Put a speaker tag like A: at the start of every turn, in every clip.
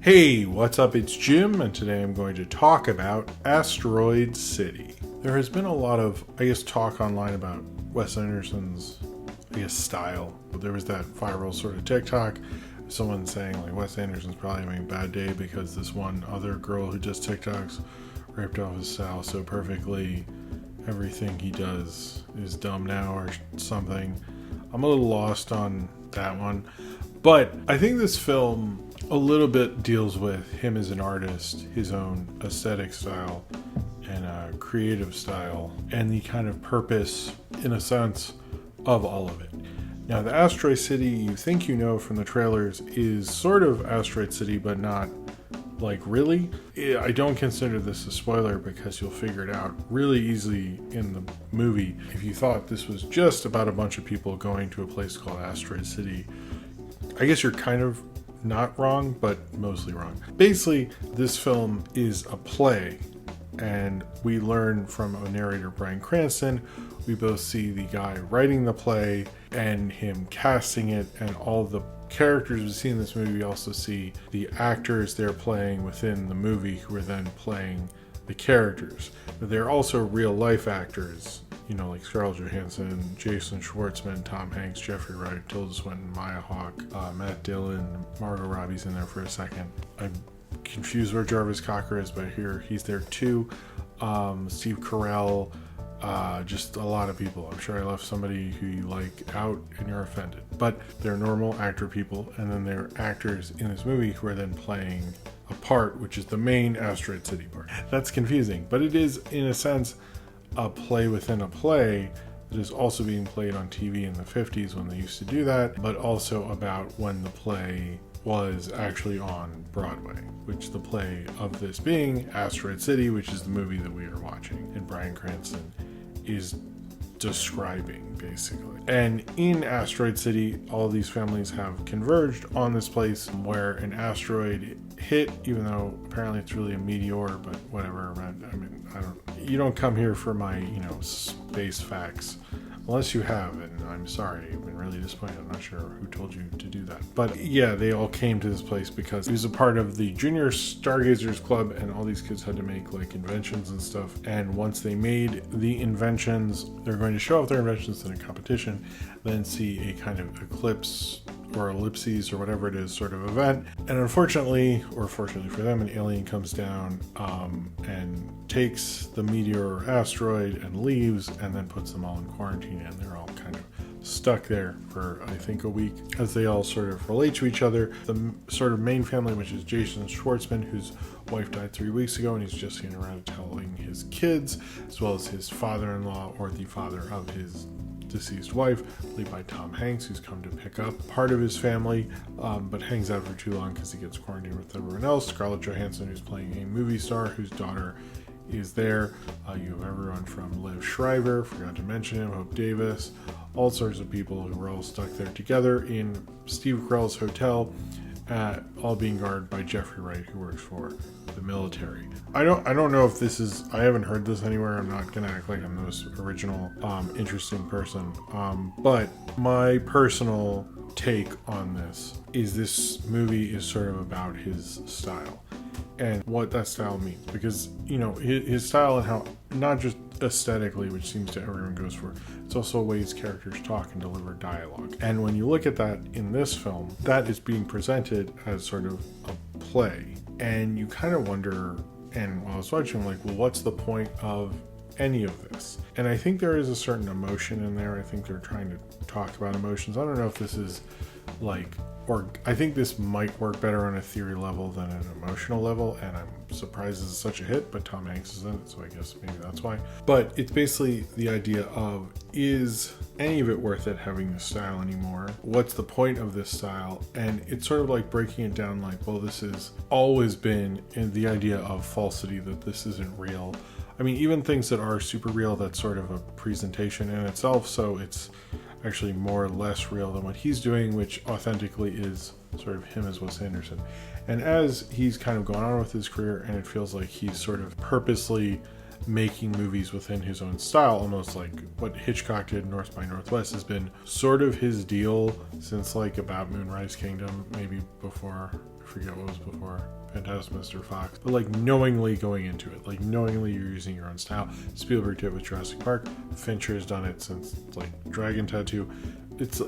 A: Hey, what's up? It's Jim, and today I'm going to talk about Asteroid City. There has been a lot of, talk online about Wes Anderson's, style. There was that viral sort of TikTok, someone saying, like, Wes Anderson's probably having a bad day because this one other girl who does TikToks ripped off his style so perfectly. Everything he does is dumb now or something. I'm a little lost on that one. But I think this film a little bit deals with him as an artist, his own aesthetic style and creative style, and the kind of purpose, in a sense, of all of it. Now, the Asteroid City you think you know from the trailers is sort of Asteroid City, but not like really. I don't consider this a spoiler because you'll figure it out really easily in the movie. If you thought this was just about a bunch of people going to a place called Asteroid City, I guess you're kind of not wrong, but mostly wrong. Basically, this film is a play, and we learn from a narrator, Bryan Cranston. We both see the guy writing the play and him casting it, and all the characters we see in this movie. We also see the actors they're playing within the movie who are then playing the characters. But they're also real life actors, like Scarlett Johansson, Jason Schwartzman, Tom Hanks, Jeffrey Wright, Tilda Swinton, Maya Hawke, Matt Dillon, Margot Robbie's in there for a second. I'm confused where Jarvis Cocker is, but here he's there too. Steve Carell, just a lot of people. I'm sure I left somebody who you like out and you're offended. But they're normal actor people, and then they're actors in this movie who are then playing a part, which is the main Asteroid City part. That's confusing, but it is, in a sense, a play within a play that is also being played on TV in the 50s when they used to do that, but also about when the play was actually on Broadway, which the play of this being Asteroid City, which is the movie that we are watching, and Bryan Cranston is describing, basically. And in Asteroid City, all these families have converged on this place where an asteroid hit, even though apparently it's really a meteor, but whatever. You don't come here for my, space facts. Unless you have, and I'm sorry, I've been really disappointed. I'm not sure who told you to do that. But yeah, they all came to this place because it was a part of the Junior Stargazers Club, and all these kids had to make like inventions and stuff. And once they made the inventions, they're going to show off their inventions in a competition, then see a kind of eclipse or ellipses or whatever it is sort of event. And unfortunately, or fortunately for them, an alien comes down and takes the meteor or asteroid and leaves, and then puts them all in quarantine, and they're all kind of stuck there for, I think, a week as they all sort of relate to each other. The sort of main family, which is Jason Schwartzman, whose wife died 3 weeks ago, and he's just getting around to telling his kids, as well as his father-in-law, or the father of his deceased wife, played by Tom Hanks, who's come to pick up part of his family, but hangs out for too long because he gets quarantined with everyone else. Scarlett Johansson, who's playing a movie star whose daughter is there. You have everyone from Liv Schreiber, forgot to mention him, Hope Davis, all sorts of people who were all stuck there together in Steve Carell's hotel, all being guarded by Jeffrey Wright, who works for the military. I don't know if this is, I haven't heard this anywhere. I'm not gonna act like I'm the most original, interesting person. But my personal take on this movie is sort of about his style and what that style means, because his style and how, not just aesthetically, which seems to everyone goes for, it's also ways characters talk and deliver dialogue. And when you look at that in this film, that is being presented as sort of a play, and you kind of wonder, and while I was watching, I'm like, well, what's the point of any of this? And I think there is a certain emotion in there. I think they're trying to talk about emotions. I don't know if this is I think this might work better on a theory level than an emotional level, and I'm surprised this is such a hit, but Tom Hanks is in it, so I guess maybe that's why. But it's basically the idea of, is any of it worth it having this style anymore? What's the point of this style? And it's sort of like breaking it down like, well, this has always been in the idea of falsity, that this isn't real. I mean, even things that are super real, that's sort of a presentation in itself, so it's actually more or less real than what he's doing, which authentically is sort of him as Wes Anderson. And as he's kind of gone on with his career, and it feels like he's sort of purposely making movies within his own style, almost like what Hitchcock did in North by Northwest has been sort of his deal since like about Moonrise Kingdom, maybe before forget what was before Fantastic Mr. Fox, but like knowingly going into it, like knowingly you're using your own style. Spielberg did it with Jurassic Park. Fincher has done it since like Dragon Tattoo. It's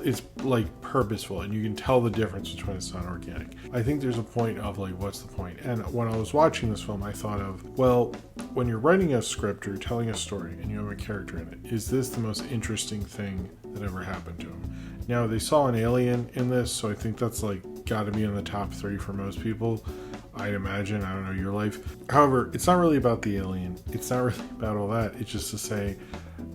A: like purposeful, and you can tell the difference between it's not organic. I think there's a point of like, what's the point? And when I was watching this film, I thought of, well, when you're writing a script or you're telling a story and you have a character in it, is this the most interesting thing that ever happened to him? Now, they saw an alien in this, so I think that's like got to be in the top 3 for most people. I'd imagine. I don't know your life. However, it's not really about the alien. It's not really about all that. It's just to say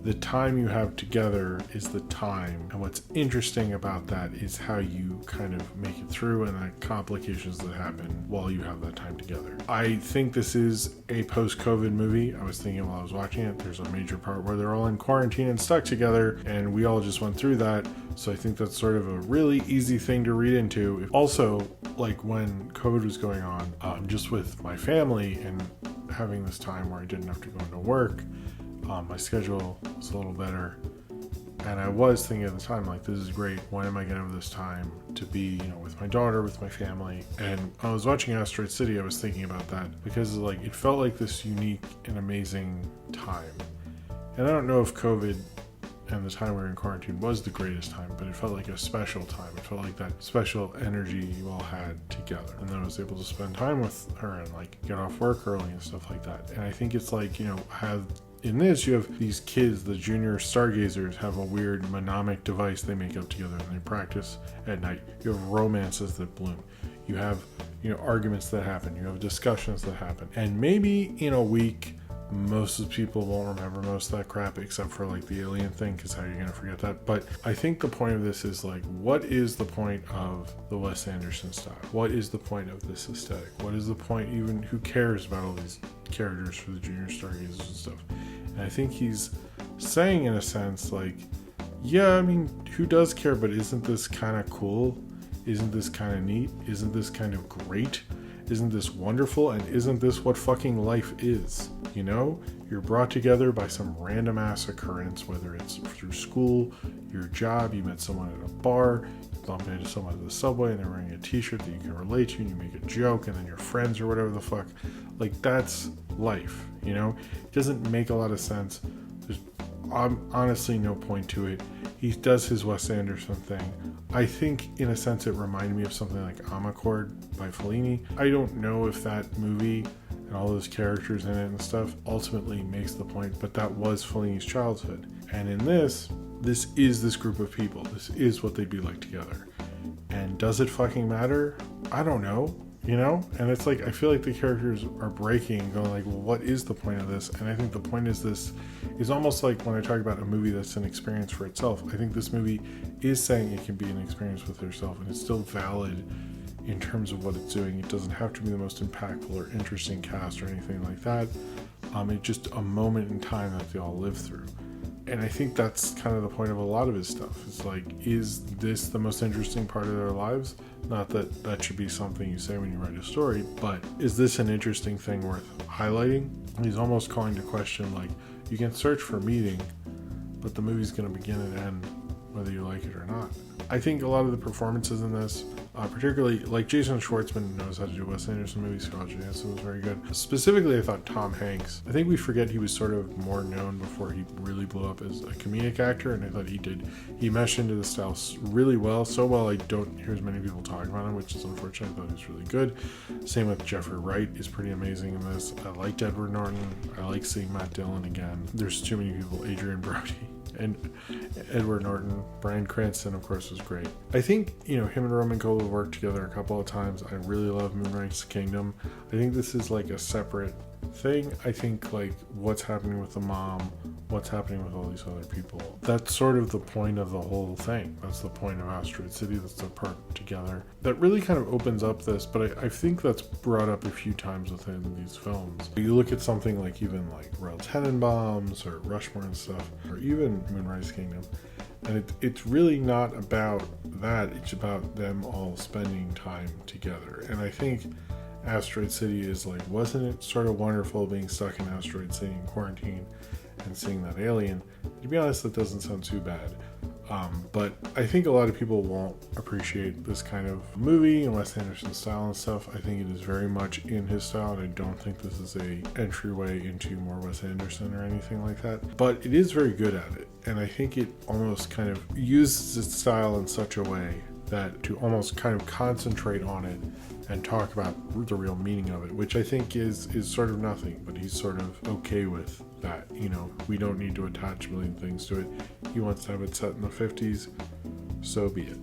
A: the time you have together is the time. And what's interesting about that is how you kind of make it through and the complications that happen while you have that time together. I think this is a post-COVID movie. I was thinking while I was watching it, there's a major part where they're all in quarantine and stuck together, and we all just went through that. So I think that's sort of a really easy thing to read into. Also, like when COVID was going on, just with my family and having this time where I didn't have to go into work, my schedule was a little better. And I was thinking at the time, like, this is great. When am I going to have this time to be, with my daughter, with my family? And when I was watching Asteroid City, I was thinking about that because, like, it felt like this unique and amazing time. And I don't know if COVID and the time we were in quarantine was the greatest time, but it felt like a special time. It felt like that special energy you all had together. And then I was able to spend time with her and, like, get off work early and stuff like that. And I think it's like, in this, you have these kids, the junior stargazers, have a weird mnemonic device they make up together and they practice at night. You have romances that bloom. You have, arguments that happen. You have discussions that happen. And maybe in a week, most of the people won't remember most of that crap except for like the alien thing, because how are you going to forget that? But I think the point of this is like, what is the point of the Wes Anderson style? What is the point of this aesthetic? What is the point, even who cares about all these characters for the junior stargazers and stuff? And I think he's saying in a sense like, yeah, I mean, who does care, but isn't this kind of cool? Isn't this kind of neat? Isn't this kind of great? Isn't this wonderful? And isn't this what fucking life is? You're brought together by some random ass occurrence, whether it's through school, your job, you met someone at a bar, you bump into someone at the subway and they're wearing a t-shirt that you can relate to and you make a joke and then you're friends or whatever the fuck. Like, that's life, It doesn't make a lot of sense. There's honestly no point to it. He does his Wes Anderson thing. I think, in a sense, it reminded me of something like Amarcord by Fellini. I don't know if that movie and all those characters in it and stuff ultimately makes the point, but that was Fellini's childhood. And in this is this group of people. This is what they'd be like together. And does it fucking matter? I don't know. And it's like, I feel like the characters are breaking and going like, well, what is the point of this? And I think the point is this is almost like when I talk about a movie that's an experience for itself. I think this movie is saying it can be an experience with herself, and it's still valid in terms of what it's doing. It doesn't have to be the most impactful or interesting cast or anything like that. It's just a moment in time that they all live through. And I think that's kind of the point of a lot of his stuff. It's like, is this the most interesting part of their lives? Not that that should be something you say when you write a story, but is this an interesting thing worth highlighting? He's almost calling to question, like, you can search for meaning, but the movie's going to begin and end whether you like it or not. I think a lot of the performances in this, particularly, like, Jason Schwartzman knows how to do Wes Anderson movies. Scarlett Johansson was very good. Specifically, I thought Tom Hanks. I think we forget he was sort of more known before he really blew up as a comedic actor, and I thought he meshed into the style really well. So well, I don't hear as many people talking about him, which is unfortunate. I thought he was really good. Same with Jeffrey Wright is pretty amazing in this. I liked Edward Norton. I like seeing Matt Dillon again. There's too many people. Adrian Brody. And Edward Norton. Bryan Cranston, of course, was great. I think, him and Roman Cole have worked together a couple of times. I really love Moonrise Kingdom. I think this is like a separate thing. I think, like, what's happening with the mom, what's happening with all these other people. That's sort of the point of the whole thing. That's the point of Asteroid City. That's the part together. That really kind of opens up this, but I think that's brought up a few times within these films. You look at something like even like Royal Tenenbaums or Rushmore and stuff, or even Moonrise Kingdom, and it's really not about that. It's about them all spending time together. And I think Asteroid City is like, wasn't it sort of wonderful being stuck in Asteroid City in quarantine and seeing that alien? To be honest, that doesn't sound too bad. But I think a lot of people won't appreciate this kind of movie and Wes Anderson's style and stuff. I think it is very much in his style, and I don't think this is a entryway into more Wes Anderson or anything like that. But it is very good at it, and I think it almost kind of uses its style in such a way that to almost kind of concentrate on it and talk about the real meaning of it, which I think is sort of nothing, but he's sort of okay with that. You know, we don't need to attach a million things to it. He wants to have it set in the 50s, so be it.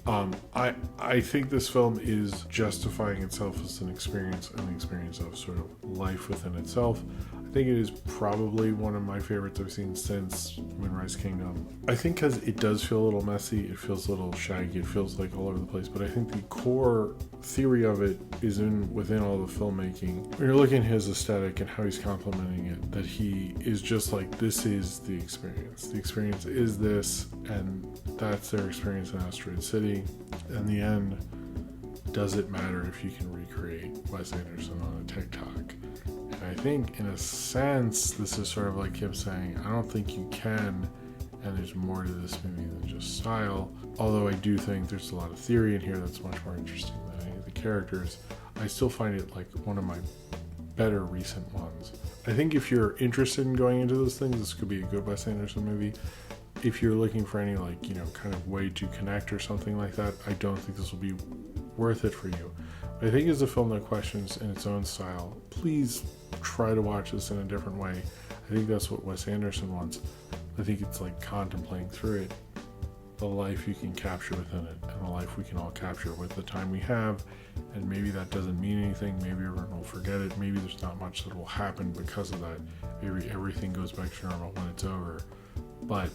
A: I think this film is justifying itself as an experience, and the experience of sort of life within itself. I think it is probably one of my favorites I've seen since Moonrise Kingdom. I think because it does feel a little messy, it feels a little shaggy, it feels like all over the place, but I think the core theory of it is within all the filmmaking. When you're looking at his aesthetic and how he's complimenting it, that he is just like, this is the experience. The experience is this, and that's their experience in Asteroid City. In the end, does it matter if you can recreate Wes Anderson on a TikTok? I think in a sense this is sort of like him saying, I don't think you can, and there's more to this movie than just style. Although I do think there's a lot of theory in here that's much more interesting than any of the characters. I still find it like one of my better recent ones. I think if you're interested in going into those things, this could be a good Wes Anderson movie. If you're looking for any kind of way to connect or something like that, I don't think this will be worth it for you. But I think it's a film that questions in its own style. Please try to watch this in a different way. I think that's what Wes Anderson wants. I think it's like contemplating through it, the life you can capture within it, and the life we can all capture with the time we have. And maybe that doesn't mean anything. Maybe everyone will forget it. Maybe there's not much that will happen because of that. Maybe everything goes back to normal when it's over. But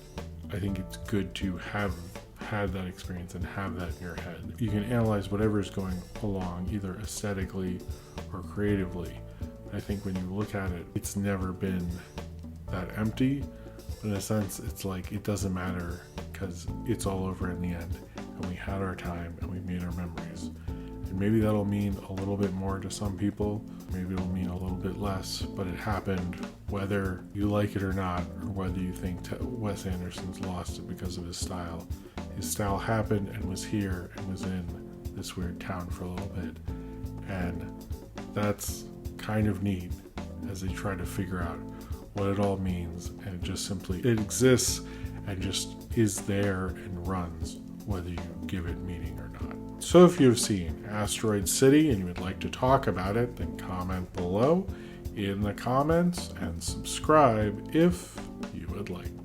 A: I think it's good to have had that experience and have that in your head. You can analyze whatever is going along, either aesthetically or creatively. I think when you look at it, it's never been that empty. But in a sense, it's like it doesn't matter because it's all over in the end. And we had our time and we made our memories. And maybe that'll mean a little bit more to some people. Maybe it'll mean a little bit less, but it happened, whether you like it or not, or whether you think Wes Anderson's lost it because of his style. His style happened and was here and was in this weird town for a little bit. And that's kind of neat as they try to figure out what it all means. And it just simply, it exists and just is there and runs, whether you give it meaning or not. So if you've seen Asteroid City and you would like to talk about it, then comment below in the comments and subscribe if you would like to.